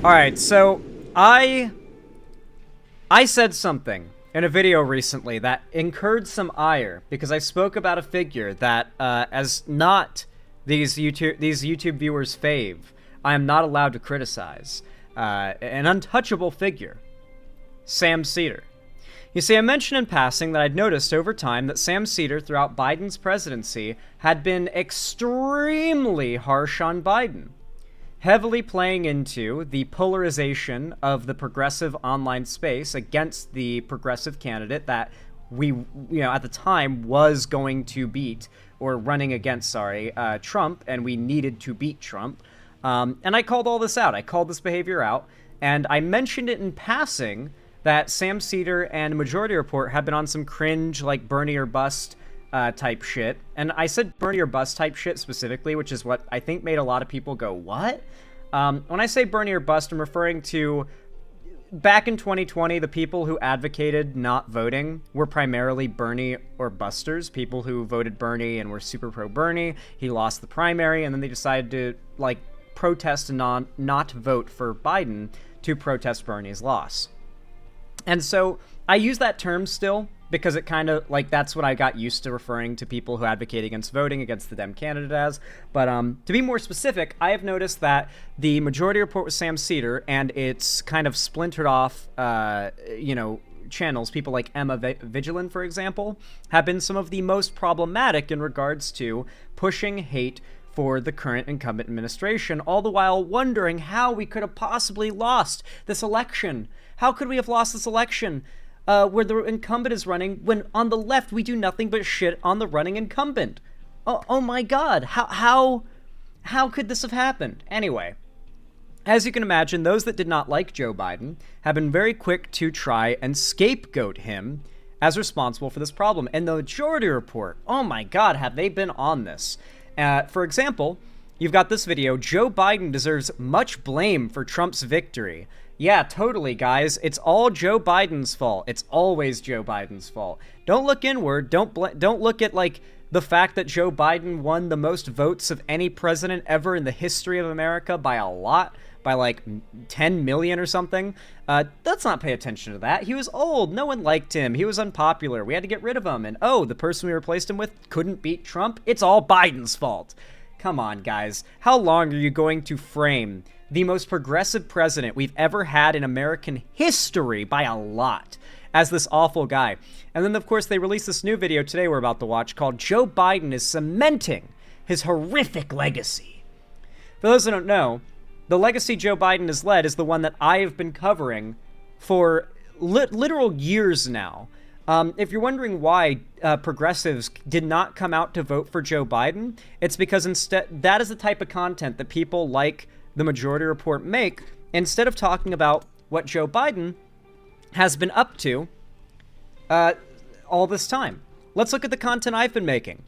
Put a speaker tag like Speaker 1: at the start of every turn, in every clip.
Speaker 1: Alright, so I said something in a video recently that incurred some ire because I spoke about a figure that, as not these YouTube viewers' fave, I am not allowed to criticize. An untouchable figure. Sam Seder. You see, I mentioned in passing that I'd noticed over time that Sam Seder, throughout Biden's presidency, had been extremely harsh on Biden, heavily playing into the polarization of the progressive online space against the progressive candidate that we, at the time was going to beat, or running against, Trump, and we needed to beat Trump. And I called all this out. I called this behavior out, and I mentioned it in passing that Sam Seder and Majority Report have been on some cringe, like, Bernie or bust type shit. And I said Bernie or bust type shit specifically, which is what I think made a lot of people go, what? When I say Bernie or bust, I'm referring to back in 2020, the people who advocated not voting were primarily Bernie or busters, people who voted Bernie and were super pro Bernie. He lost the primary, and then they decided to, like, protest and not vote for Biden to protest Bernie's loss. And so I use that term still because it kind of, like, that's what I got used to referring to people who advocate against voting against the Dem candidate as. But to be more specific, I have noticed that the Majority Report with Sam Seder and its kind of splintered off, channels, people like Emma Vigilant, for example, have been some of the most problematic in regards to pushing hate for the current incumbent administration, all the while wondering how we could have possibly lost this election. How could we have lost this election where the incumbent is running when on the left we do nothing but shit on the running incumbent? Oh my god, how could this have happened? Anyway, as you can imagine, those that did not like Joe Biden have been very quick to try and scapegoat him as responsible for this problem. And the Majority Report, oh my god, have they been on this? For example, you've got this video, Joe Biden deserves much blame for Trump's victory. Yeah, totally, guys. It's all Joe Biden's fault. It's always Joe Biden's fault. Don't look inward. Don't look at, like, the fact that Joe Biden won the most votes of any president ever in the history of America by a lot, by like 10 million or something. Let's not pay attention to that. He was old. No one liked him. He was unpopular. We had to get rid of him. And oh, the person we replaced him with couldn't beat Trump. It's all Biden's fault. Come on, guys. How long are you going to frame the most progressive president we've ever had in American history by a lot as this awful guy? And then, of course, they released this new video today we're about to watch called Joe Biden is cementing his horrific legacy. For those who don't know, the legacy Joe Biden has led is the one that I have been covering for literal years now. If you're wondering why progressives did not come out to vote for Joe Biden, it's because instead that is the type of content that people like the Majority Report make. Instead of talking about what Joe Biden has been up to all this time. Let's look at the content I've been making.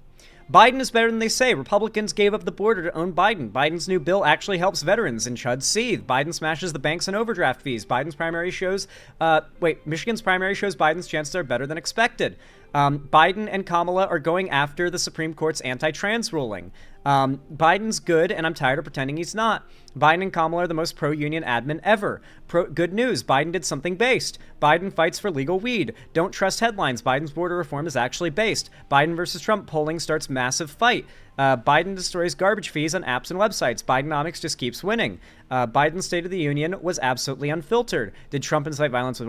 Speaker 1: Biden is better than they say. Republicans gave up the border to own Biden. Biden's new bill actually helps veterans and chuds seethe. Biden smashes the banks and overdraft fees. Michigan's primary shows Biden's chances are better than expected. Biden and Kamala are going after the Supreme Court's anti-trans ruling. Biden's good, and I'm tired of pretending he's not. Biden and Kamala are the most pro-union admin ever. Good news, Biden did something based. Biden fights for legal weed. Don't trust headlines. Biden's border reform is actually based. Biden versus Trump polling starts massive fight. Biden destroys garbage fees on apps and websites. Bidenomics just keeps winning. Biden's State of the Union was absolutely unfiltered. Did Trump incite violence?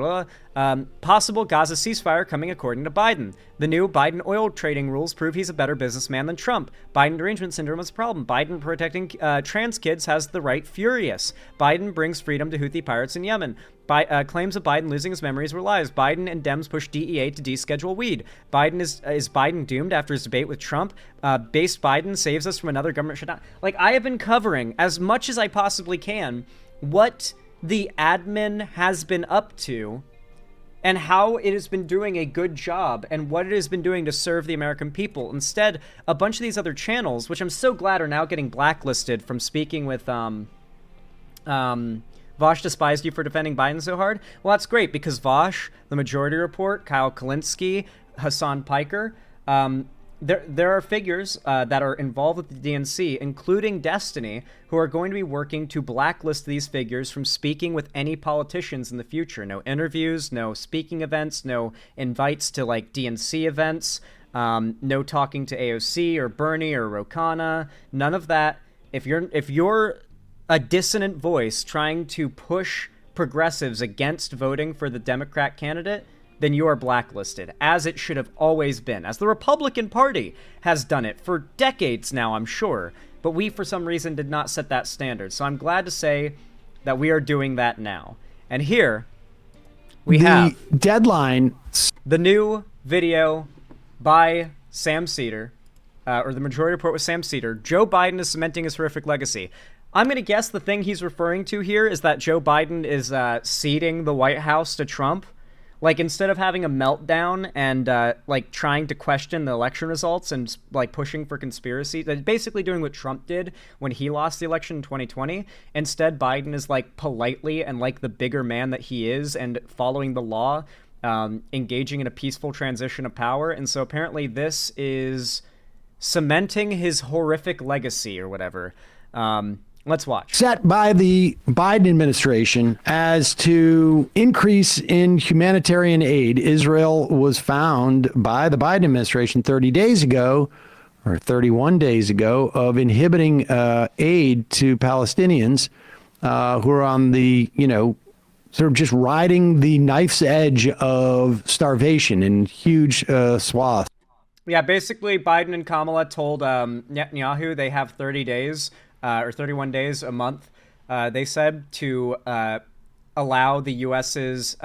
Speaker 1: Possible Gaza ceasefire coming according to Biden. The new Biden oil trading rules prove he's a better businessman than Trump. Biden derangement syndrome is a problem. Biden protecting trans kids has the right furious. Biden brings freedom to Houthi pirates in Yemen. Claims of Biden losing his memories were lies. Biden and Dems push DEA to deschedule weed. Biden is Biden doomed after his debate with Trump? Based Biden saves us from another government shutdown. Like, I have been covering as much as I possibly can what the admin has been up to and how it has been doing a good job and what it has been doing to serve the American people. Instead, a bunch of these other channels, which I'm so glad are now getting blacklisted from speaking with Vosh despised you for defending Biden so hard. Well, that's great because Vosh, the Majority Report, Kyle Kalinske, Hassan Piker, there are figures that are involved with the DNC, including Destiny, who are going to be working to blacklist these figures from speaking with any politicians in the future. No interviews, no speaking events, no invites to like DNC events, no talking to AOC or Bernie or Ro Khanna, none of that. If you're a dissonant voice trying to push progressives against voting for the Democrat candidate, then you are blacklisted, as it should have always been, as the Republican Party has done it for decades now, I'm sure. But we, for some reason, did not set that standard. So I'm glad to say that we are doing that now. And here we have
Speaker 2: deadline,
Speaker 1: the new video by Sam Seder, or the Majority Report with Sam Seder. Joe Biden is cementing his horrific legacy. I'm going to guess the thing he's referring to here is that Joe Biden is ceding the White House to Trump. Like, instead of having a meltdown and, like, trying to question the election results and, like, pushing for conspiracy, basically doing what Trump did when he lost the election in 2020, instead Biden is, like, politely and like the bigger man that he is and following the law, engaging in a peaceful transition of power. And so apparently this is cementing his horrific legacy or whatever. Let's watch.
Speaker 2: Set by the Biden administration as to increase in humanitarian aid. Israel was found by the Biden administration 30 days ago, or 31 days ago, of inhibiting aid to Palestinians who are on the, sort of just riding the knife's edge of starvation in huge swaths.
Speaker 1: Yeah, basically Biden and Kamala told Netanyahu they have 30 days or 31 days, a month, they said, to allow the U.S.'s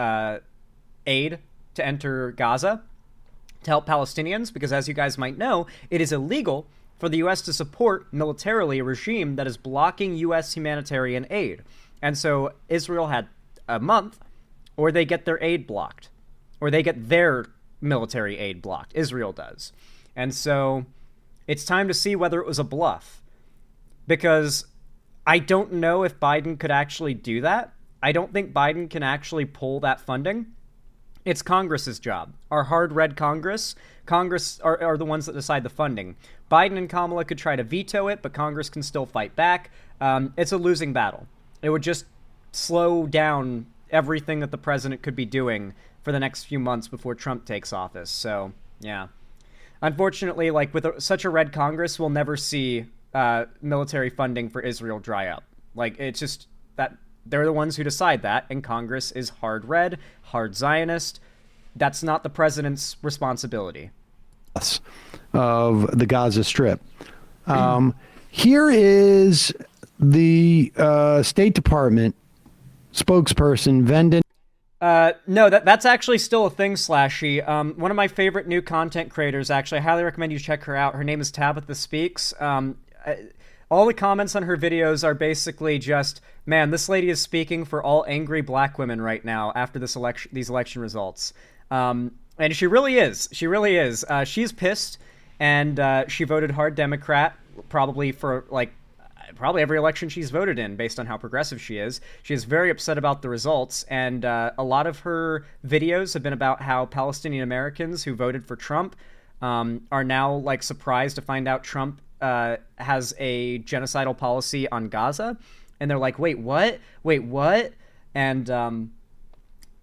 Speaker 1: aid to enter Gaza to help Palestinians, because as you guys might know, it is illegal for the U.S. to support militarily a regime that is blocking U.S. humanitarian aid. And so Israel had a month, or they get their aid blocked, or they get their military aid blocked. Israel does. And so it's time to see whether it was a bluff. Because I don't know if Biden could actually do that. I don't think Biden can actually pull that funding. It's Congress's job. Our hard red Congress are the ones that decide the funding. Biden and Kamala could try to veto it, but Congress can still fight back. It's a losing battle. It would just slow down everything that the president could be doing for the next few months before Trump takes office. So, yeah. Unfortunately, like with such a red Congress, we'll never see military funding for Israel dry up. Like, it's just that they're the ones who decide that, and Congress is hard red, hard Zionist. That's not the president's responsibility.
Speaker 2: Of the Gaza Strip. Here is the State Department spokesperson, Vendon.
Speaker 1: No, that's actually still a thing, Slashy. One of my favorite new content creators, actually, I highly recommend you check her out. Her name is Tabitha Speaks. All the comments on her videos are basically just, man, this lady is speaking for all angry black women right now after these election results. And she really is. She really is. She's pissed, and she voted hard Democrat, probably for, like, probably every election she's voted in, based on how progressive she is. She is very upset about the results, and a lot of her videos have been about how Palestinian Americans who voted for Trump are now, like, surprised to find out Trump has a genocidal policy on Gaza, and they're like, wait, what? And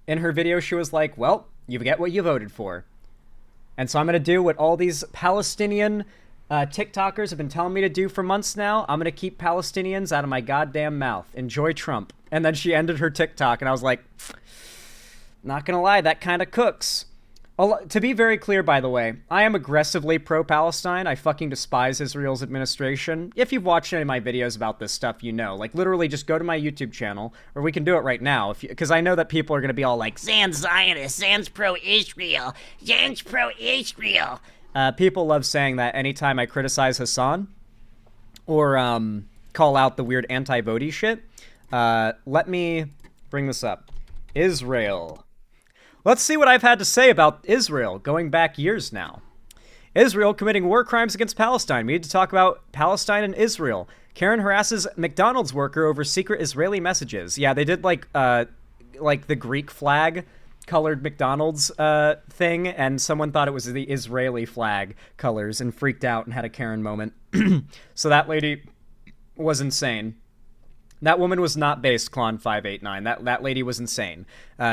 Speaker 1: in her video, she was like, well, you get what you voted for. And so I'm going to do what all these Palestinian TikTokers have been telling me to do for months now. I'm going to keep Palestinians out of my goddamn mouth. Enjoy Trump. And then she ended her TikTok, and I was like, not going to lie, that kind of cooks. To be very clear, by the way, I am aggressively pro-Palestine. I fucking despise Israel's administration. If you've watched any of my videos about this stuff, you know. Like, literally, just go to my YouTube channel, or we can do it right now, because I know that people are going to be all like, Zan's Zionist, Zan's pro-Israel, Zan's pro-Israel. People love saying that anytime I criticize Hassan, or call out the weird anti-Vody shit. Let me bring this up. Israel. Let's see what I've had to say about Israel, going back years now. Israel committing war crimes against Palestine. We need to talk about Palestine and Israel. Karen harasses McDonald's worker over secret Israeli messages. Yeah, they did like the Greek flag colored McDonald's thing, and someone thought it was the Israeli flag colors and freaked out and had a Karen moment. So that lady was insane. That woman was not based, Klon589. That lady was insane.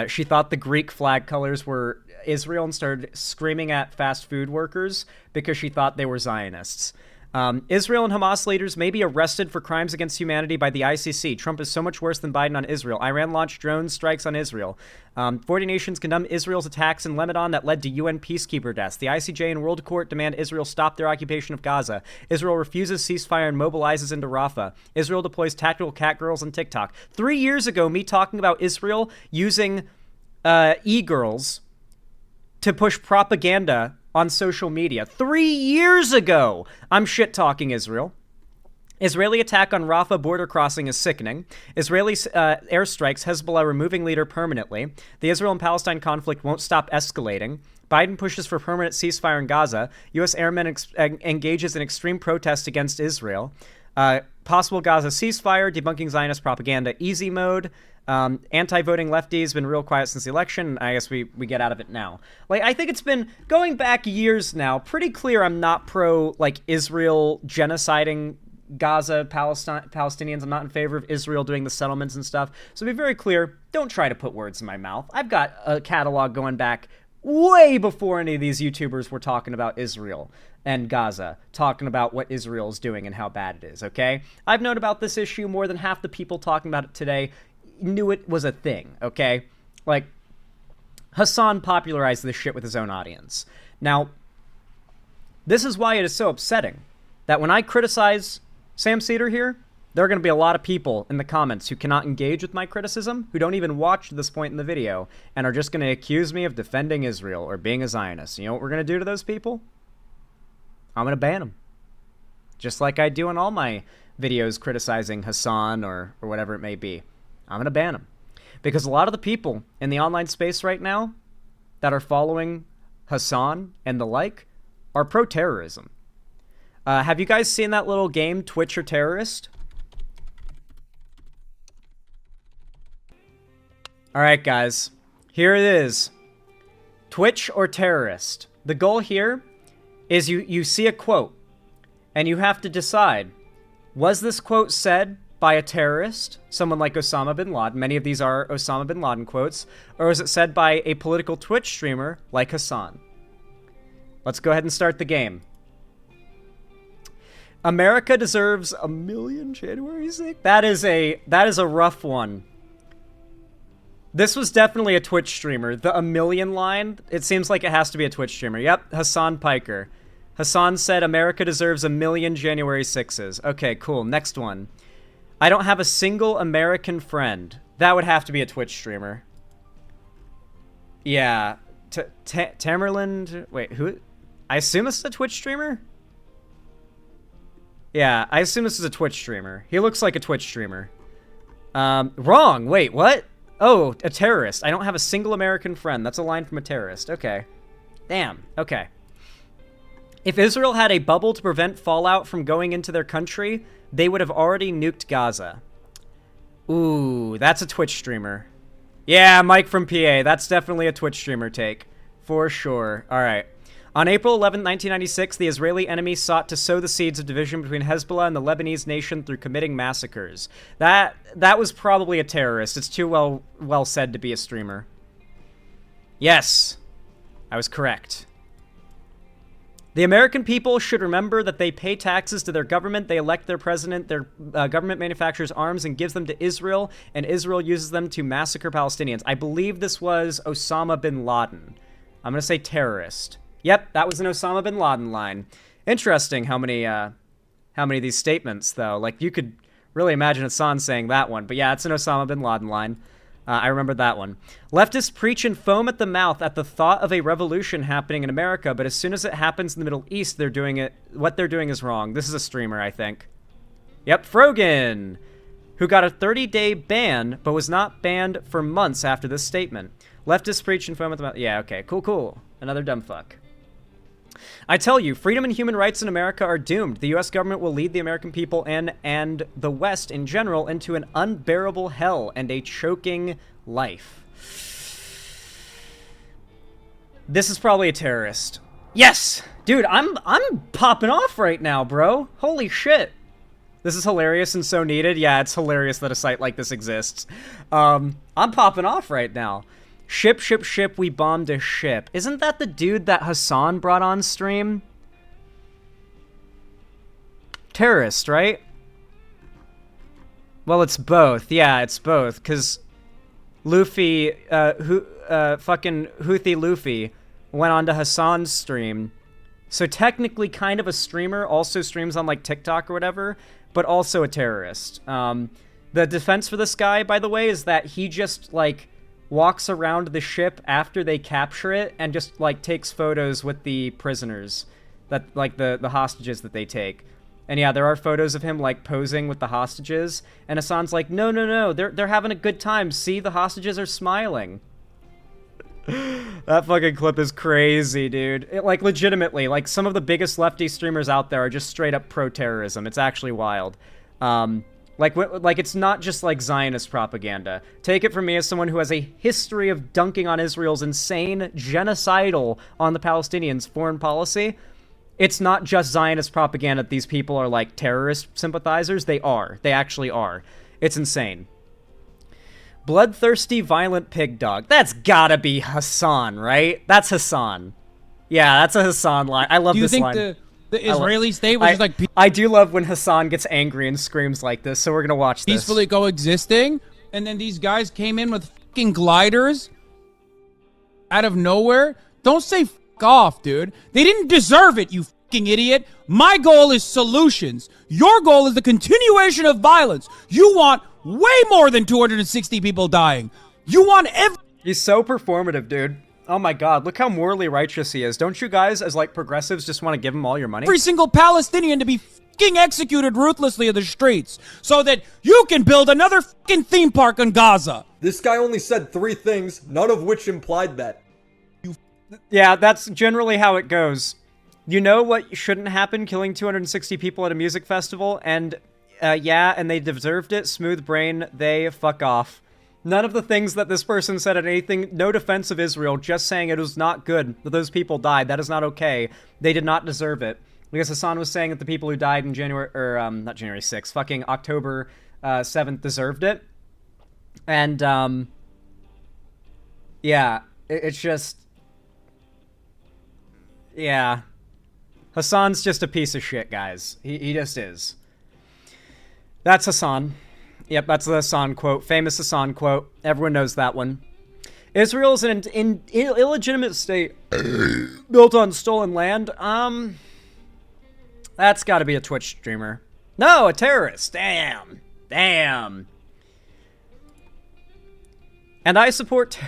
Speaker 1: She thought the Greek flag colors were Israel and started screaming at fast food workers because she thought they were Zionists. Israel and Hamas leaders may be arrested for crimes against humanity by the ICC. Trump is so much worse than Biden on Israel. Iran launched drone strikes on Israel. 40 nations condemn Israel's attacks in Lebanon that led to UN peacekeeper deaths. The ICJ and World Court demand Israel stop their occupation of Gaza. Israel refuses ceasefire and mobilizes into Rafah. Israel deploys tactical catgirls on TikTok. 3 years ago, me talking about Israel using e-girls to push propaganda on social media. 3 years ago, I'm shit-talking Israel. Israeli attack on Rafah border crossing is sickening. Israeli airstrikes, Hezbollah removing leader permanently. The Israel and Palestine conflict won't stop escalating. Biden pushes for permanent ceasefire in Gaza. U.S. airmen engages in extreme protest against Israel. Possible Gaza ceasefire, debunking Zionist propaganda, easy mode. Anti-voting lefties been real quiet since the election. I guess we get out of it now. Like, I think it's been going back years now, pretty clear I'm not pro, like, Israel genociding Gaza, Palestinians. I'm not in favor of Israel doing the settlements and stuff. So be very clear, don't try to put words in my mouth. I've got a catalog going back way before any of these YouTubers were talking about Israel and Gaza, talking about what Israel's doing and how bad it is, okay? I've known about this issue. More than half the people talking about it today knew it was a thing, okay? Like, Hassan popularized this shit with his own audience. Now, this is why it is so upsetting that when I criticize Sam Seder here, there are going to be a lot of people in the comments who cannot engage with my criticism, who don't even watch to this point in the video, and are just going to accuse me of defending Israel or being a Zionist. You know what we're going to do to those people? I'm going to ban them. Just like I do in all my videos criticizing Hassan or whatever it may be. I'm going to ban them. Because a lot of the people in the online space right now that are following Hassan and the like are pro-terrorism. Have you guys seen that little game, Twitch or Terrorist? All right, guys. Here it is. Twitch or Terrorist. The goal here is you see a quote, and you have to decide, was this quote said by a terrorist, someone like Osama bin Laden? Many of these are Osama bin Laden quotes. Or was it said by a political Twitch streamer like Hassan? Let's go ahead and start the game. America deserves 1 million January 6th. That is a rough one. This was definitely a Twitch streamer. The 1 million line, it seems like it has to be a Twitch streamer. Yep, Hassan Piker. Hassan said America deserves 1 million January 6s. Okay, cool. Next one. I don't have a single American friend. That would have to be a Twitch streamer. Yeah. Tamerland. Wait, who? I assume this is a Twitch streamer? Yeah, I assume this is a Twitch streamer. He looks like a Twitch streamer. Wrong. Wait, what? Oh, a terrorist. I don't have a single American friend. That's a line from a terrorist. Okay. Damn. Okay. If Israel had a bubble to prevent fallout from going into their country, they would have already nuked Gaza. Ooh, that's a Twitch streamer. Yeah, Mike from PA. That's definitely a Twitch streamer take. For sure. All right. On April 11, 1996, the Israeli enemy sought to sow the seeds of division between Hezbollah and the Lebanese nation through committing massacres. That was probably a terrorist. It's too well said to be a streamer. Yes, I was correct. The American people should remember that they pay taxes to their government, they elect their president, their government manufactures arms and gives them to Israel, and Israel uses them to massacre Palestinians. I believe this was Osama bin Laden. I'm going to say terrorist. Yep, that was an Osama bin Laden line. Interesting how many of these statements, though. Like, you could really imagine Hassan saying that one. But yeah, it's an Osama bin Laden line. I remember that one. Leftists preach and foam at the mouth at the thought of a revolution happening in America, but as soon as it happens in the Middle East, what they're doing is wrong. This is a streamer, I think. Yep, Frogan, who got a 30-day ban, but was not banned for months after this statement. Leftists preach and foam at the mouth. Yeah, okay, cool. Another dumb fuck. I tell you, freedom and human rights in America are doomed. The U.S. government will lead the American people and the West in general into an unbearable hell and a choking life. This is probably a terrorist. Yes! Dude, I'm popping off right now, bro. Holy shit. This is hilarious and so needed. Yeah, it's hilarious that a site like this exists. I'm popping off right now. Ship, we bombed a ship. Isn't that the dude that Hassan brought on stream? Terrorist, right? Well, it's both. Yeah, it's both. Because Luffy, fucking Houthi Luffy went on to Hassan's stream. So technically kind of a streamer, also streams on like TikTok or whatever, but also a terrorist. The defense for this guy, by the way, is that he just like walks around the ship after they capture it and just like takes photos with the prisoners, that like the hostages that they take. And yeah, there are photos of him like posing with the hostages, and Hassan's like, no, they're having a good time. See, the hostages are smiling. That fucking clip is crazy, dude. Like, legitimately, like, some of the biggest lefty streamers out there are just straight up pro-terrorism. It's actually wild. Like, it's not just, like, Zionist propaganda. Take it from me as someone who has a history of dunking on Israel's insane, genocidal on the Palestinians foreign policy. It's not just Zionist propaganda that these people are, like, terrorist sympathizers. They are. They actually are. It's insane. Bloodthirsty, violent pig dog. That's gotta be Hassan, right? That's Hassan. Yeah, that's a Hassan line. I love this line.
Speaker 3: Do you think the Israeli state was just like...
Speaker 1: I do love when Hassan gets angry and screams like this, so we're gonna watch this.
Speaker 3: Peacefully coexisting, and then these guys came in with fucking gliders out of nowhere? Don't say fuck off, dude. They didn't deserve it, you fucking idiot. My goal is solutions. Your goal is the continuation of violence. You want way more than 260 people dying. You want
Speaker 1: He's so performative, dude. Oh my god, look how morally righteous he is. Don't you guys, as like progressives, just want to give him all your money?
Speaker 3: every single Palestinian to be fucking executed ruthlessly in the streets so that you can build another fucking theme park in Gaza.
Speaker 4: This guy only said 3 things, none of which implied that.
Speaker 1: Yeah, that's generally how it goes. You know what shouldn't happen? Killing 260 people at a music festival, and yeah, and they deserved it. Smooth brain, they fuck off. None of the things that this person said at anything, no defense of Israel, just saying it was not good that those people died. That is not okay. They did not deserve it. Because Hassan was saying that the people who died in January, or not January 6th, fucking October 7th deserved it. And, yeah, it's just, yeah. Hassan's just a piece of shit, guys. He just is. That's Hassan. Yep, that's the Hassan quote. Famous Hassan quote. Everyone knows that one. Israel is an illegitimate state built on stolen land. That's got to be a Twitch streamer. No, a terrorist. Damn. And I support...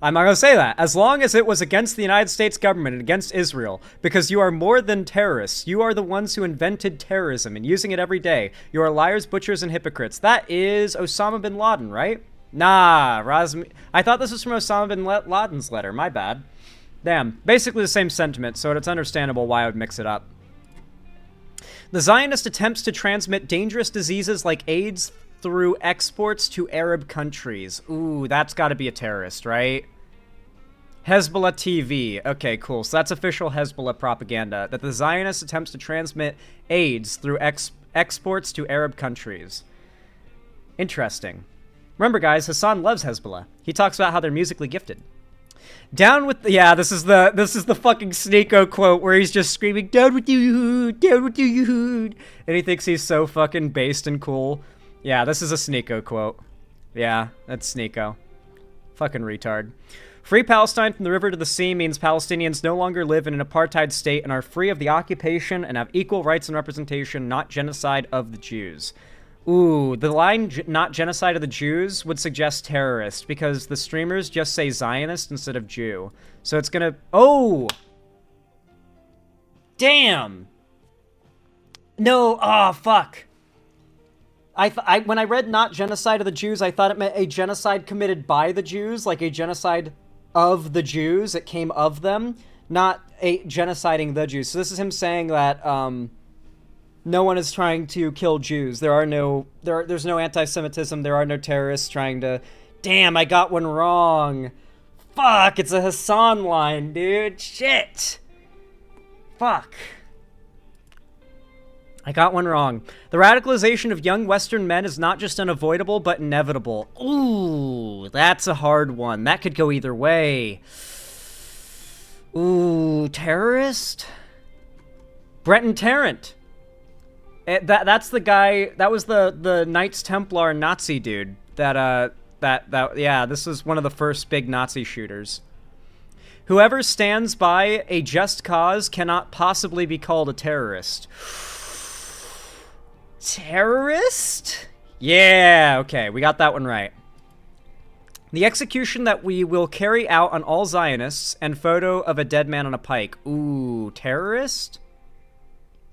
Speaker 1: I'm not going to say that. As long as it was against the United States government and against Israel. Because you are more than terrorists. You are the ones who invented terrorism and using it every day. You are liars, butchers, and hypocrites. That is Osama bin Laden, right? Nah, I thought this was from Osama bin Laden's letter. My bad. Damn. Basically the same sentiment, so it's understandable why I would mix it up. The Zionist attempts to transmit dangerous diseases like AIDS through exports to Arab countries. Ooh, that's got to be a terrorist, right? Hezbollah TV. Okay, cool. So that's official Hezbollah propaganda, that the Zionist attempts to transmit AIDS through exports to Arab countries. Interesting. Remember, guys, Hassan loves Hezbollah. He talks about how they're musically gifted. Down with the... Yeah, this is the fucking Sneeko quote where he's just screaming, down with you, down with you. And he thinks he's so fucking based and cool. Yeah, this is a Sneeko quote. Yeah, that's Sneeko. Fucking retard. Free Palestine from the river to the sea means Palestinians no longer live in an apartheid state and are free of the occupation and have equal rights and representation, not genocide of the Jews. Ooh, the line not genocide of the Jews would suggest terrorist because the streamers just say Zionist instead of Jew. So it's gonna... Oh! Damn! No, oh, fuck. When I read not genocide of the Jews, I thought it meant a genocide committed by the Jews, like a genocide of the Jews. It came of them, not a genociding the Jews. So this is him saying that no one is trying to kill Jews. There's no anti-Semitism. There are no terrorists trying to... Damn, I got one wrong. Fuck, it's a Hassan line, dude. Shit. Fuck. I got one wrong. The radicalization of young Western men is not just unavoidable, but inevitable. Ooh, that's a hard one. That could go either way. Ooh, terrorist? Breton Tarrant. That's the guy, that was the Knights Templar Nazi dude. Yeah, this was one of the first big Nazi shooters. Whoever stands by a just cause cannot possibly be called a terrorist. Terrorist? Yeah, okay, we got that one right. The execution that we will carry out on all Zionists and photo of a dead man on a pike. Ooh, terrorist?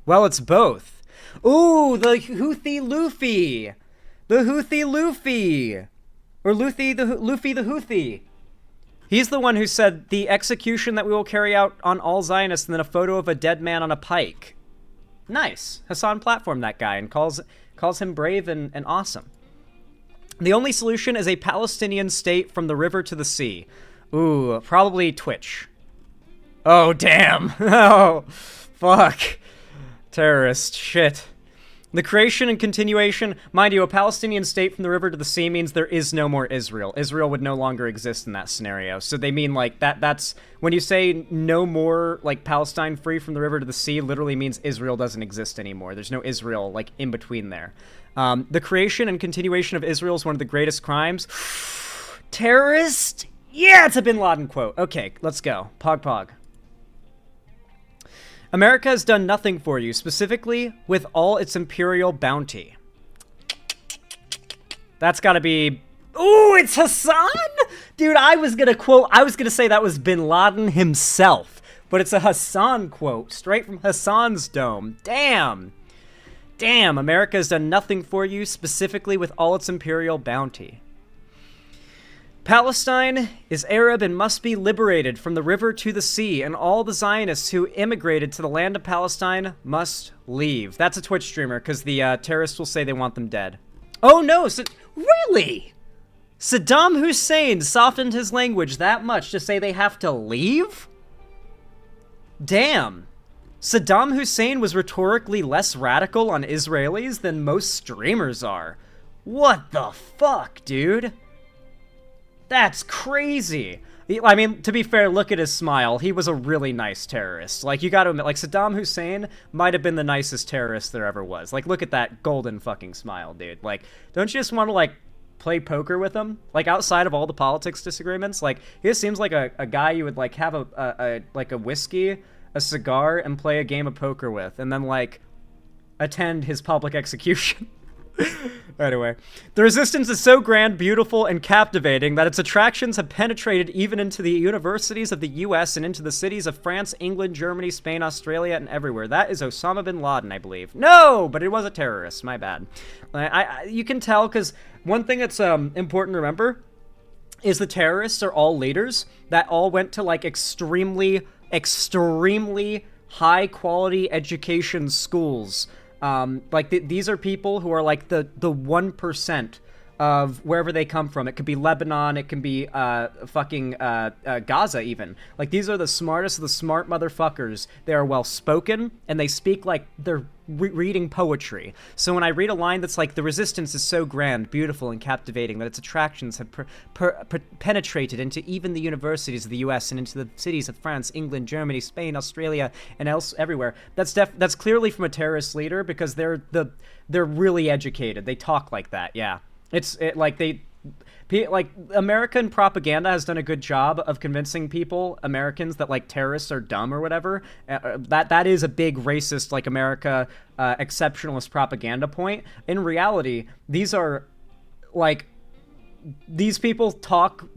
Speaker 1: Well, it's both. Ooh, the Houthi Luffy. The Houthi Luffy. Or Luffy the Houthi. He's the one who said the execution that we will carry out on all Zionists and then a photo of a dead man on a pike. Nice. Hassan platformed that guy and calls him brave and awesome. The only solution is a Palestinian state from the river to the sea. Ooh, probably Twitch. Oh, damn. Oh, fuck. Terrorist. Shit. The creation and continuation, mind you, a Palestinian state from the river to the sea means there is no more Israel. Israel would no longer exist in that scenario. So they mean like that's when you say no more like Palestine free from the river to the sea, literally means Israel doesn't exist anymore. There's no Israel like in between there. The creation and continuation of Israel is one of the greatest crimes. Terrorist? Yeah, it's a Bin Laden quote. Okay, let's go. Pog. America has done nothing for you, specifically with all its imperial bounty. That's gotta be... Ooh, it's Hassan? Dude, I was gonna say that was Bin Laden himself, but it's a Hassan quote, straight from Hassan's dome. Damn, America has done nothing for you, specifically with all its imperial bounty. Palestine is Arab and must be liberated from the river to the sea, and all the Zionists who immigrated to the land of Palestine must leave. That's a Twitch streamer, because the terrorists will say they want them dead. Oh no, really? Saddam Hussein softened his language that much to say they have to leave? Damn. Saddam Hussein was rhetorically less radical on Israelis than most streamers are. What the fuck, dude? That's crazy. I mean, to be fair, look at his smile. He was a really nice terrorist. Like, you gotta admit, like, Saddam Hussein might have been the nicest terrorist there ever was. Like, look at that golden fucking smile, dude. Like, don't you just want to, like, play poker with him? Like, outside of all the politics disagreements? Like, he just seems like a guy you would, like, have a whiskey, a cigar, and play a game of poker with. And then, like, attend his public execution. Anyway, the resistance is so grand, beautiful, and captivating that its attractions have penetrated even into the universities of the US and into the cities of France, England, Germany, Spain, Australia, and everywhere. That is Osama bin Laden, I believe. No, but it was a terrorist. My bad. You can tell, because one thing that's important to remember is the terrorists are all leaders that all went to, like, extremely high-quality education schools. Like, these are people who are, like, the 1% of wherever they come from. It could be Lebanon, it can be, Gaza, even. Like, these are the smartest of the smart motherfuckers. They are well-spoken, and they speak like they're reading poetry. So when I read a line that's like, the resistance is so grand, beautiful, and captivating that its attractions have penetrated into even the universities of the US and into the cities of France, England, Germany, Spain, Australia, and everywhere, that's clearly from a terrorist leader, because they're really educated. They talk like that, yeah. Like, American propaganda has done a good job of convincing Americans, that, like, terrorists are dumb or whatever. That is a big racist, like, America exceptionalist propaganda point. In reality, these people talk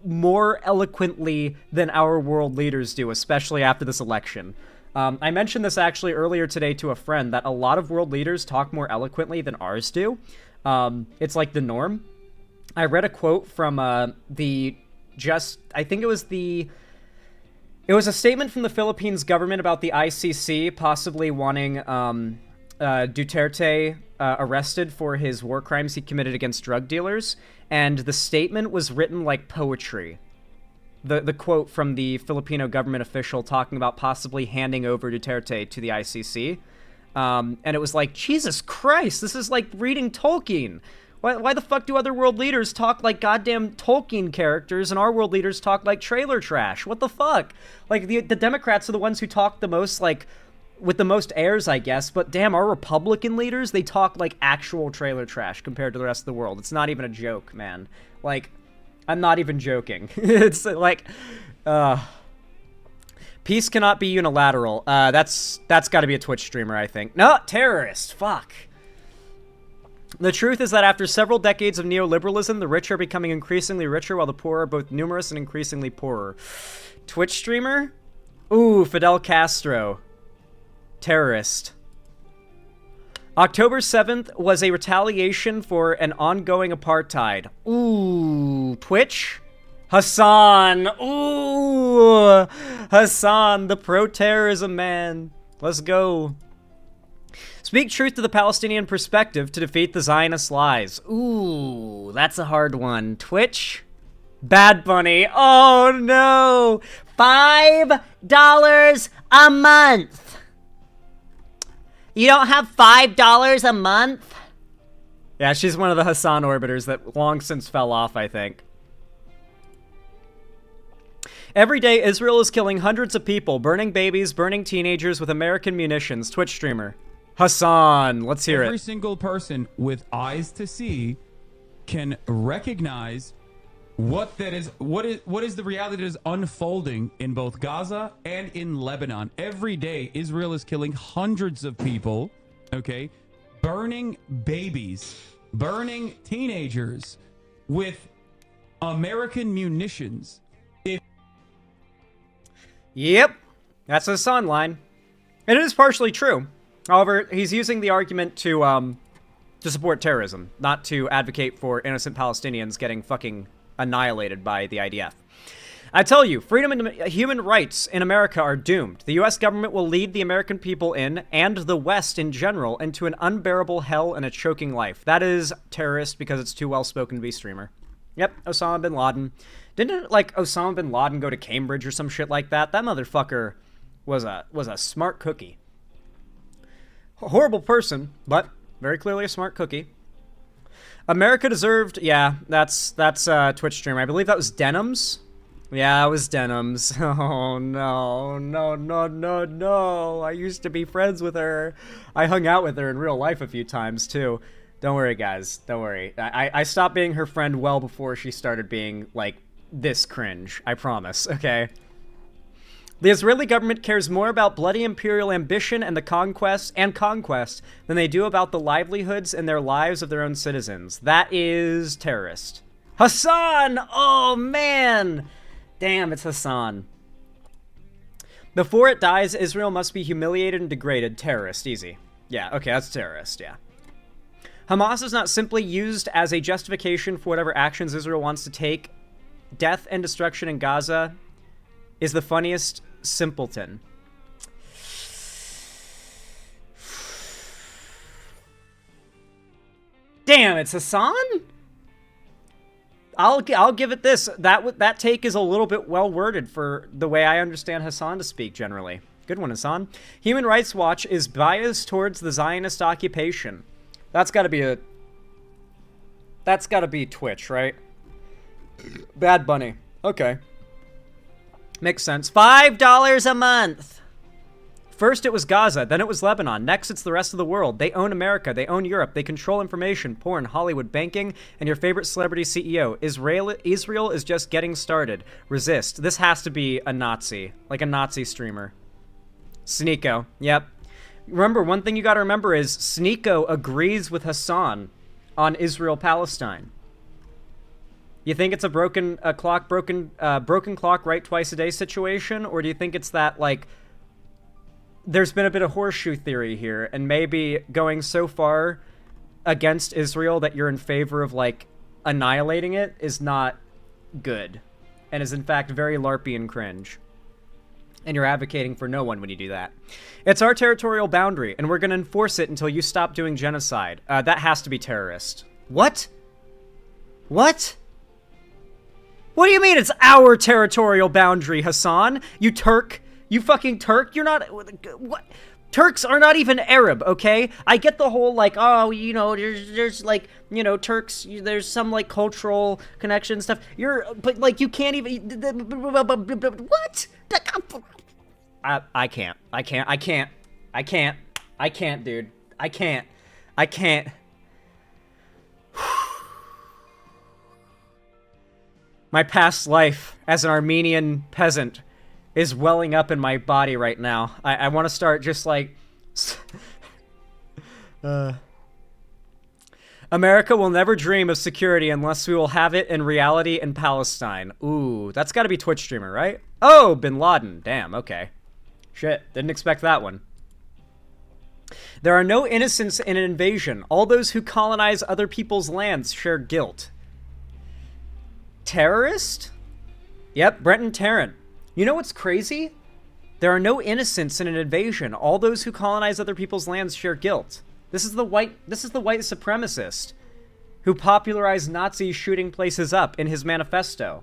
Speaker 1: more eloquently than our world leaders do, especially after this election. I mentioned this actually earlier today to a friend, that a lot of world leaders talk more eloquently than ours do. It's like the norm. I read a quote from I think it was a statement from the Philippines government about the ICC possibly wanting Duterte arrested for his war crimes he committed against drug dealers, and the statement was written like poetry. the quote from the Filipino government official talking about possibly handing over Duterte to the ICC. And it was like, Jesus Christ, this is like reading Tolkien. Why the fuck do other world leaders talk like goddamn Tolkien characters and our world leaders talk like trailer trash? What the fuck? Like, the Democrats are the ones who talk the most, like, with the most airs, I guess, but damn, our Republican leaders, they talk like actual trailer trash compared to the rest of the world. It's not even a joke, man. Like, I'm not even joking. It's like, peace cannot be unilateral. That's got to be a Twitch streamer, I think. No, terrorist. Fuck. The truth is that after several decades of neoliberalism, the rich are becoming increasingly richer while the poor are both numerous and increasingly poorer. Twitch streamer? Ooh, Fidel Castro. Terrorist. October 7th was a retaliation for an ongoing apartheid. Ooh, Twitch? Hassan. Ooh, Hassan, the pro-terrorism man. Let's go. Speak truth to the Palestinian perspective to defeat the Zionist lies. Ooh, that's a hard one. Twitch? Bad Bunny. Oh, no. $5 a month. You don't have $5 a month? Yeah, she's one of the Hassan orbiters that long since fell off, I think. Every day, Israel is killing hundreds of people, burning babies, burning teenagers with American munitions. Twitch streamer. Hassan, let's hear it.
Speaker 3: Every single person with eyes to see can recognize what is the reality that is unfolding in both Gaza and in Lebanon. Every day, Israel is killing hundreds of people, okay? Burning babies, burning teenagers with American munitions.
Speaker 1: Yep, that's the Hassan line. And it is partially true. However, he's using the argument to support terrorism, not to advocate for innocent Palestinians getting fucking annihilated by the IDF. I tell you, freedom and human rights in America are doomed. The U.S. government will lead the American people and the West in general, into an unbearable hell and a choking life. That is terrorist because it's too well-spoken to be streamer. Yep, Osama bin Laden. Didn't, like, Osama bin Laden go to Cambridge or some shit like that? That motherfucker was a smart cookie. A horrible person, but very clearly a smart cookie. America deserved... Yeah, that's Twitch streamer. I believe that was Denims. Yeah, it was Denims. Oh, no. I used to be friends with her. I hung out with her in real life a few times, too. Don't worry, guys. Don't worry. I stopped being her friend well before she started being, like, this cringe. I promise, okay? The Israeli government cares more about bloody imperial ambition and the conquest than they do about the livelihoods and their lives of their own citizens. That is terrorist. Hassan! Oh, man! Damn, it's Hassan. Before it dies, Israel must be humiliated and degraded. Terrorist, easy. Yeah, okay, that's terrorist, yeah. Hamas is not simply used as a justification for whatever actions Israel wants to take. Death and destruction in Gaza is the funniest simpleton. Damn, it's Hassan? I'll give it this. That take is a little bit well worded for the way I understand Hassan to speak generally. Good one, Hassan. Human Rights Watch is biased towards the Zionist occupation. That's got to be Twitch, right? Bad Bunny. Okay. Makes sense. $5 a month. First it was Gaza, then it was Lebanon. Next it's the rest of the world. They own America, they own Europe, they control information, porn, Hollywood, banking, and your favorite celebrity CEO. Israel is just getting started. Resist. This has to be a Nazi. Like a Nazi streamer. Sneeko. Yep. Remember, one thing you gotta remember is Sneeko agrees with Hassan on Israel-Palestine. You think it's a broken clock right twice a day situation? Or do you think it's that, like, there's been a bit of horseshoe theory here, and maybe going so far against Israel that you're in favor of, like, annihilating it is not good, and is in fact very LARPy and cringe. And you're advocating for no one when you do that. It's our territorial boundary, and we're going to enforce it until you stop doing genocide. That has to be terrorist. What? What? What do you mean it's our territorial boundary, Hassan? You Turk. You fucking Turk. You're not... What? Turks are not even Arab, okay? I get the whole, like, oh, you know, there's like, you know, Turks, there's some, like, cultural connection stuff. But, like, you can't even... What? I can't, dude. I can't. My past life as an Armenian peasant is welling up in my body right now. I want to start just like... America will never dream of security unless we will have it in reality in Palestine. Ooh, that's got to be Twitch streamer, right? Oh, Bin Laden. Damn, okay. Shit, didn't expect that one. There are no innocents in an invasion. All those who colonize other people's lands share guilt. Terrorist? Yep, Brenton Tarrant. You know what's crazy? There are no innocents in an invasion. All those who colonize other people's lands share guilt. This is the white supremacist who popularized Nazis shooting places up in his manifesto.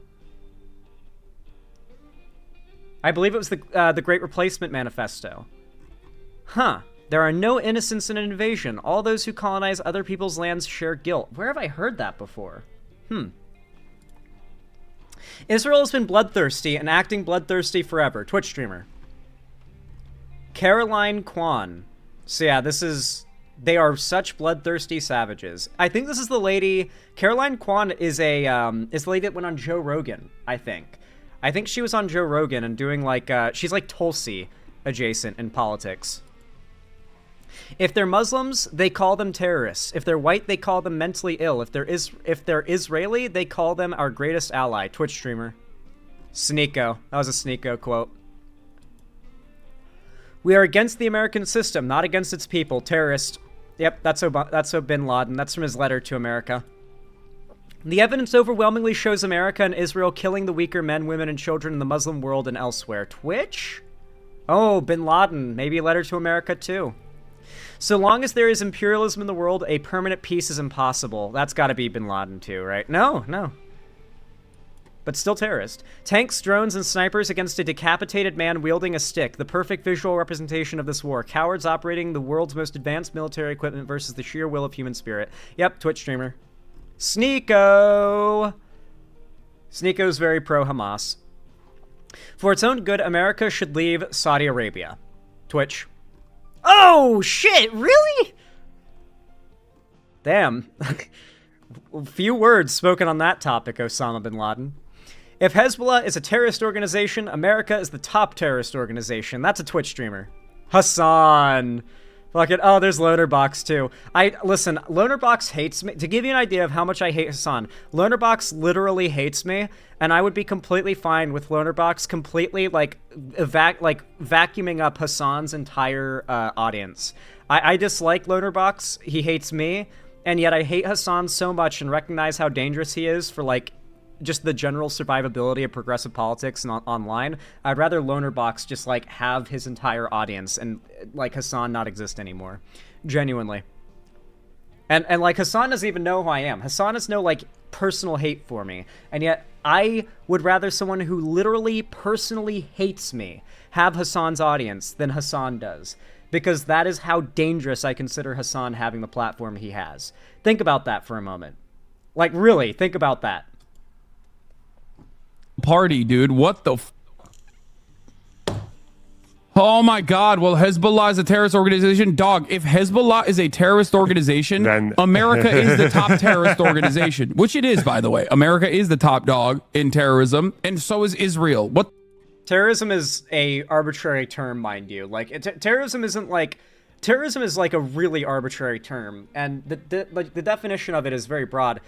Speaker 1: I believe it was the Great Replacement Manifesto. Huh. There are no innocents in an invasion. All those who colonize other people's lands share guilt. Where have I heard that before? Israel has been bloodthirsty and acting bloodthirsty forever. Twitch streamer. Caroline Kwan. So yeah, they are such bloodthirsty savages. I think this is the lady... Caroline Kwan is the lady that went on Joe Rogan, I think. I think she was on Joe Rogan and doing like... she's like Tulsi adjacent in politics. If they're Muslims, they call them terrorists. If they're white, they call them mentally ill. If they're Israeli, they call them our greatest ally. Twitch streamer. Sneeko. That was a Sneeko quote. We are against the American system, not against its people. Terrorist. Yep, that's Bin Laden. That's from his letter to America. The evidence overwhelmingly shows America and Israel killing the weaker men, women, and children in the Muslim world and elsewhere. Twitch? Oh, Bin Laden. Maybe a letter to America, too. So long as there is imperialism in the world, a permanent peace is impossible. That's got to be Bin Laden too, right? No. But still terrorist. Tanks, drones, and snipers against a decapitated man wielding a stick. The perfect visual representation of this war. Cowards operating the world's most advanced military equipment versus the sheer will of human spirit. Yep, Twitch streamer. Sneeko! Sneeko's very pro-Hamas. For its own good, America should leave Saudi Arabia. Twitch. Oh, shit, really? Damn. Few words spoken on that topic, Osama bin Laden. If Hezbollah is a terrorist organization, America is the top terrorist organization. That's a Twitch streamer. Hassan. Fuck it. Oh, there's Lonerbox, too. Listen, Lonerbox hates me. To give you an idea of how much I hate Hassan, Lonerbox literally hates me, and I would be completely fine with Lonerbox completely, like, vacuuming up Hassan's entire audience. I dislike Lonerbox. He hates me, and yet I hate Hassan so much and recognize how dangerous he is for, like, just the general survivability of progressive politics and online. I'd rather Lonerbox just, like, have his entire audience and, like, Hassan not exist anymore. Genuinely. And like, Hassan doesn't even know who I am. Hassan has no, like, personal hate for me. And yet, I would rather someone who literally personally hates me have Hassan's audience than Hassan does. Because that is how dangerous I consider Hassan having the platform he has. Think about that for a moment. Like, really, think about that.
Speaker 3: Party, dude. What the Oh my God. Well, Hezbollah is a terrorist organization. Dog, if Hezbollah is a terrorist organization, then America is the top terrorist organization, which it is, by the way. America is the top dog in terrorism, and so is Israel. What?
Speaker 1: Terrorism is a arbitrary term, mind you. Like, terrorism isn't like... Terrorism is like a really arbitrary term, and the definition of it is very broad.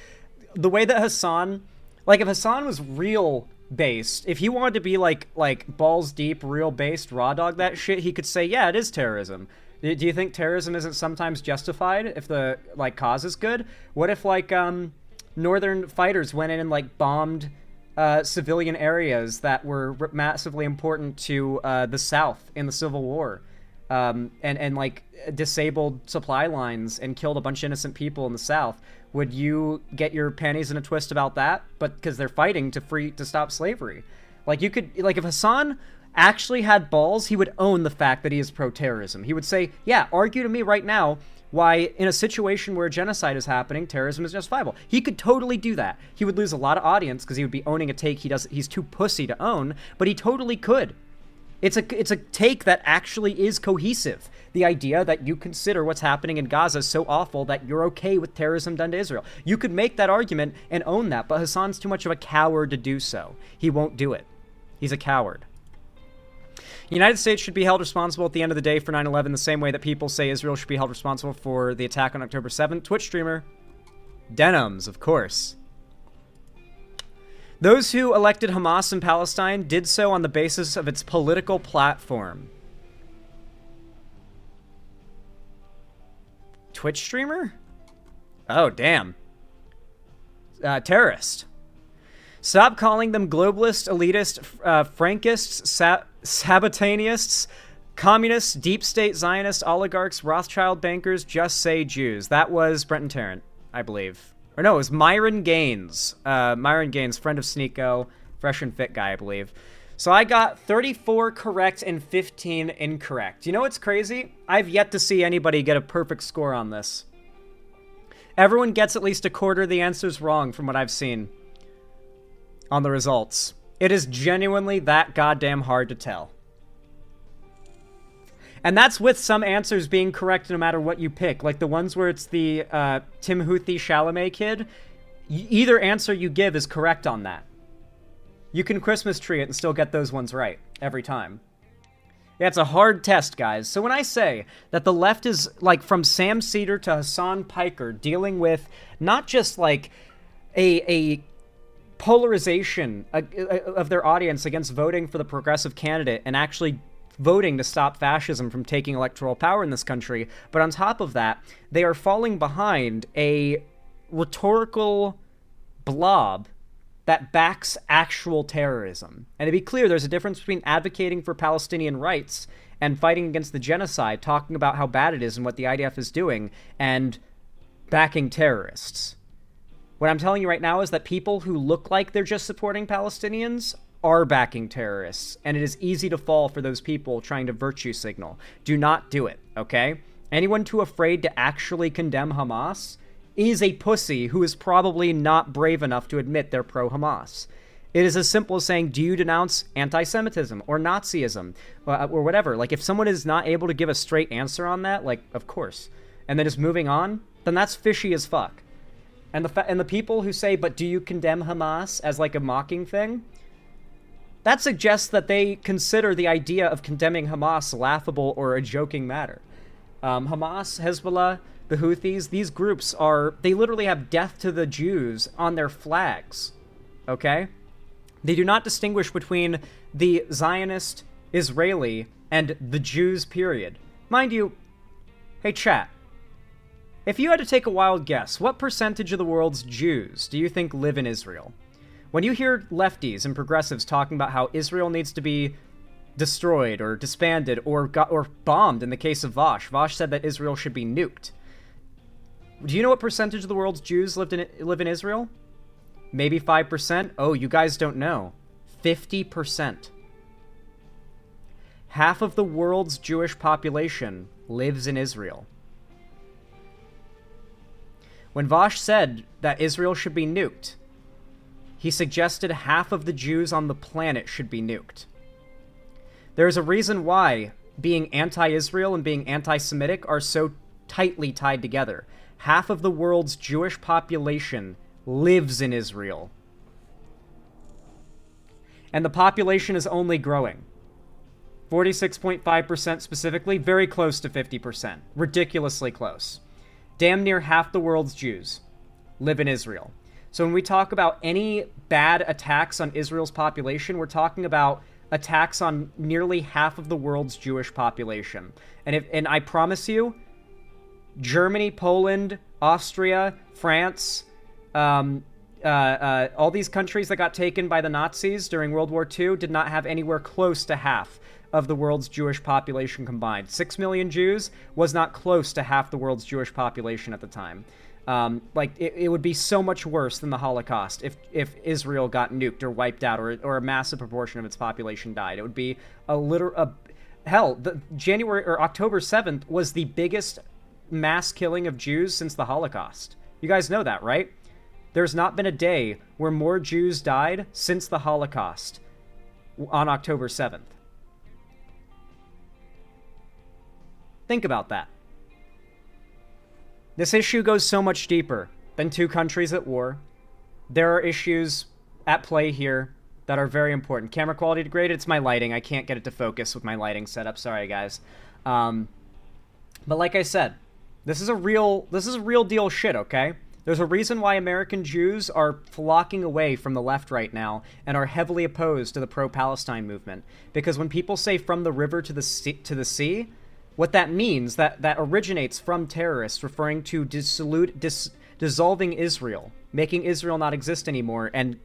Speaker 1: The way that Hassan... Like, if Hassan was real... based, if he wanted to be like balls deep, real based, raw dog that shit, he could say, yeah, it is terrorism. Do you think terrorism isn't sometimes justified if the like cause is good? What if like northern fighters went in and like bombed civilian areas that were massively important to the South in the Civil War? and like disabled supply lines and killed a bunch of innocent people in the South, would you get your panties in a twist about that? But because they're fighting to stop slavery. Like, you could, like, if Hassan actually had balls, he would own the fact that he is pro-terrorism. He would say, yeah, argue to me right now why in a situation where genocide is happening, terrorism is justifiable. He could totally do that. He would lose a lot of audience because he would be owning a take he's too pussy to own, but he totally could. It's a take that actually is cohesive. The idea that you consider what's happening in Gaza so awful that you're okay with terrorism done to Israel. You could make that argument and own that, but Hassan's too much of a coward to do so. He won't do it. He's a coward. The United States should be held responsible at the end of the day for 9/11 the same way that people say Israel should be held responsible for the attack on October 7th. Twitch streamer, Denims, of course. Those who elected Hamas in Palestine did so on the basis of its political platform. Twitch streamer? Oh, damn. Terrorist. Stop calling them globalist, elitist, Frankists, Sabotanists, communists, deep state Zionists, oligarchs, Rothschild bankers. Just say Jews. That was Brenton Tarrant, I believe. Or no, it was Myron Gaines. Myron Gaines, friend of Sneeko, fresh and fit guy, I believe. So I got 34 correct and 15 incorrect. You know what's crazy? I've yet to see anybody get a perfect score on this. Everyone gets at least a quarter of the answers wrong from what I've seen on the results. It is genuinely that goddamn hard to tell. And that's with some answers being correct no matter what you pick. Like the ones where it's the Timothée Chalamet kid. Either answer you give is correct on that. You can Christmas tree it and still get those ones right every time. Yeah, it's a hard test, guys. So when I say that the left is, like, from Sam Seder to Hassan Piker, dealing with not just, like, a polarization of their audience against voting for the progressive candidate and actually voting to stop fascism from taking electoral power in this country, but on top of that, they are falling behind a rhetorical blob that backs actual terrorism. And to be clear, there's a difference between advocating for Palestinian rights and fighting against the genocide, talking about how bad it is and what the IDF is doing, and backing terrorists. What I'm telling you right now is that people who look like they're just supporting Palestinians are backing terrorists, and it is easy to fall for those people trying to virtue signal. Do not do it, okay? Anyone too afraid to actually condemn Hamas is a pussy who is probably not brave enough to admit they're pro-Hamas. It is as simple as saying, do you denounce anti-Semitism or Nazism or whatever? Like, if someone is not able to give a straight answer on that, like, of course, and then just moving on, then that's fishy as fuck. And the people who say, but do you condemn Hamas as like a mocking thing? That suggests that they consider the idea of condemning Hamas laughable or a joking matter. Hamas, Hezbollah, the Houthis, these groups they literally have death to the Jews on their flags, okay? They do not distinguish between the Zionist, Israeli, and the Jews, period. Mind you, hey chat, if you had to take a wild guess, what percentage of the world's Jews do you think live in Israel? When you hear lefties and progressives talking about how Israel needs to be destroyed or disbanded or bombed in the case of Vosh said that Israel should be nuked. Do you know what percentage of the world's Jews live in Israel? Maybe 5%? Oh, you guys don't know. 50%. Half of the world's Jewish population lives in Israel. When Vosh said that Israel should be nuked, he suggested half of the Jews on the planet should be nuked. There is a reason why being anti-Israel and being anti-Semitic are so tightly tied together. Half of the world's Jewish population lives in Israel. And the population is only growing. 46.5% specifically, very close to 50%. Ridiculously close. Damn near half the world's Jews live in Israel. So when we talk about any bad attacks on Israel's population, we're talking about attacks on nearly half of the world's Jewish population. And I promise you, Germany, Poland, Austria, France, all these countries that got taken by the Nazis during World War II did not have anywhere close to half of the world's Jewish population combined. 6 million Jews was not close to half the world's Jewish population at the time. It would be so much worse than the Holocaust if Israel got nuked or wiped out, or a massive proportion of its population died. It would be October 7th was the biggest mass killing of Jews since the Holocaust. You guys know that, right? There's not been a day where more Jews died since the Holocaust on October 7th. Think about that. This issue goes so much deeper than two countries at war. There are issues at play here that are very important. Camera quality degraded. It's my lighting. I can't get it to focus with my lighting setup. Sorry, guys. But like I said, this is a real deal shit, okay? There's a reason why American Jews are flocking away from the left right now and are heavily opposed to the pro-Palestine movement. Because when people say from the river to the sea, what that means, that originates from terrorists referring to dissolving Israel, making Israel not exist anymore, and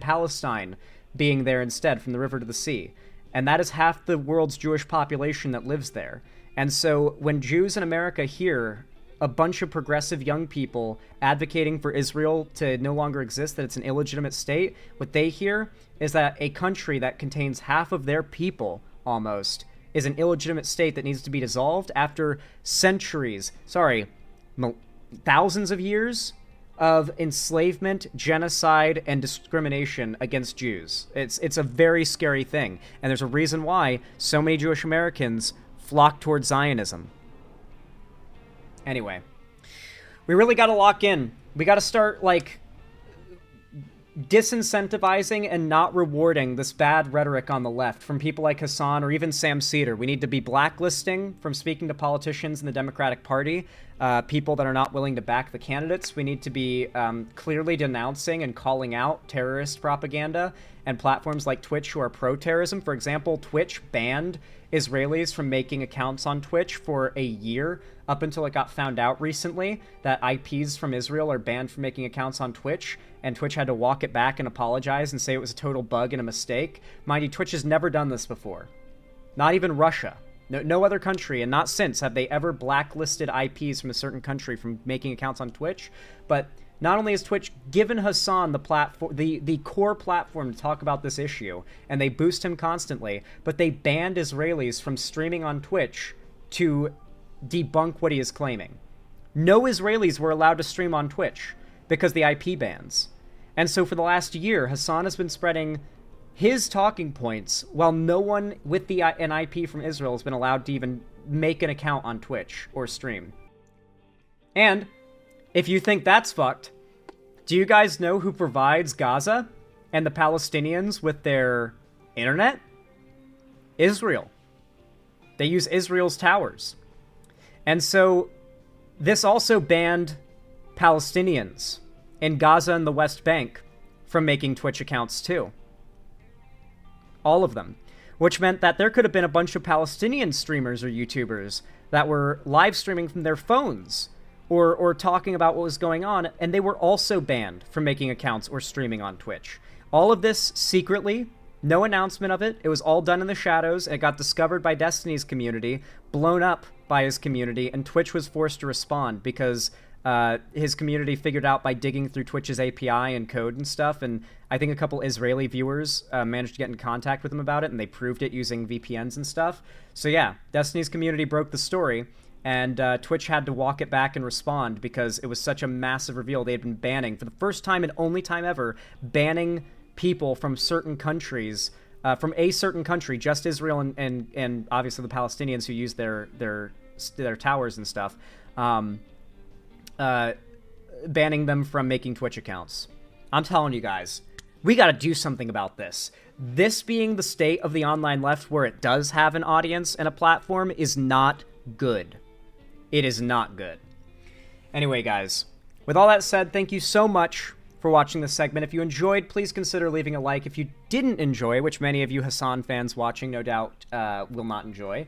Speaker 1: Palestine being there instead, from the river to the sea. And that is half the world's Jewish population that lives there. And so when Jews in America hear a bunch of progressive young people advocating for Israel to no longer exist, that it's an illegitimate state, what they hear is that a country that contains half of their people, almost, is an illegitimate state that needs to be dissolved after thousands of years of enslavement, genocide, and discrimination against Jews. It's a very scary thing, and there's a reason why so many Jewish Americans flock towards Zionism. Anyway, we really got to lock in. We got to start, disincentivizing and not rewarding this bad rhetoric on the left from people like Hassan or even Sam Seder. We need to be blacklisting from speaking to politicians in the Democratic Party, people that are not willing to back the candidates. We need to be clearly denouncing and calling out terrorist propaganda and platforms like Twitch who are pro-terrorism. For example, Twitch banned Israelis from making accounts on Twitch for a year, up until it got found out recently that IPs from Israel are banned from making accounts on Twitch, and Twitch had to walk it back and apologize and say it was a total bug and a mistake. Mind you, Twitch has never done this before. Not even Russia. No other country, and not since, have they ever blacklisted IPs from a certain country from making accounts on Twitch. But not only has Twitch given Hassan the platform, the core platform to talk about this issue, and they boost him constantly, but they banned Israelis from streaming on Twitch to debunk what he is claiming. No Israelis were allowed to stream on Twitch because the IP bans. And so for the last year, Hassan has been spreading his talking points while no one with an IP from Israel has been allowed to even make an account on Twitch or stream. And if you think that's fucked, do you guys know who provides Gaza and the Palestinians with their internet? Israel. They use Israel's towers. And so this also banned Palestinians in Gaza and the West Bank from making Twitch accounts too. All of them. Which meant that there could have been a bunch of Palestinian streamers or YouTubers that were live streaming from their phones or talking about what was going on, and they were also banned from making accounts or streaming on Twitch. All of this secretly, no announcement of it. It was all done in the shadows. It got discovered by Destiny's community, blown up by his community, and Twitch was forced to respond because his community figured out by digging through Twitch's API and code and stuff, and I think a couple Israeli viewers managed to get in contact with him about it, and they proved it using VPNs and stuff. So yeah, Destiny's community broke the story, and Twitch had to walk it back and respond because it was such a massive reveal. They had been banning, for the first time and only time ever, banning people from certain countries, from a certain country, just Israel and obviously the Palestinians who use their towers and stuff, banning them from making Twitch accounts. I'm telling you guys, we got to do something about this. This being the state of the online left where it does have an audience and a platform is not good. It is not good. Anyway, guys, with all that said, thank you so much for watching this segment. If you enjoyed, please consider leaving a like. If you didn't enjoy, which many of you Hassan fans watching no doubt will not enjoy,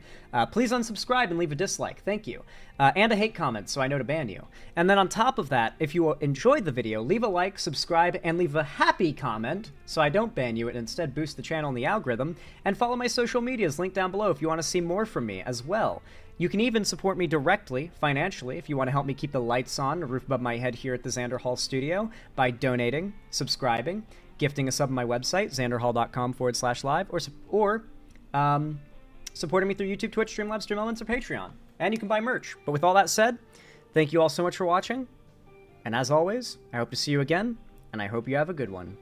Speaker 1: please unsubscribe and leave a dislike. Thank you. And a hate comment so I know to ban you. And then on top of that, if you enjoyed the video, leave a like, subscribe, and leave a happy comment so I don't ban you and instead boost the channel and the algorithm. And follow my social medias linked down below if you want to see more from me as well. You can even support me directly, financially, if you want to help me keep the lights on, the roof above my head here at the Xander Hall studio, by donating, subscribing, gifting a sub on my website, xanderhall.com/live, or supporting me through YouTube, Twitch, Streamlabs, Stream Elements, or Patreon. And you can buy merch. But with all that said, thank you all so much for watching. And as always, I hope to see you again, and I hope you have a good one.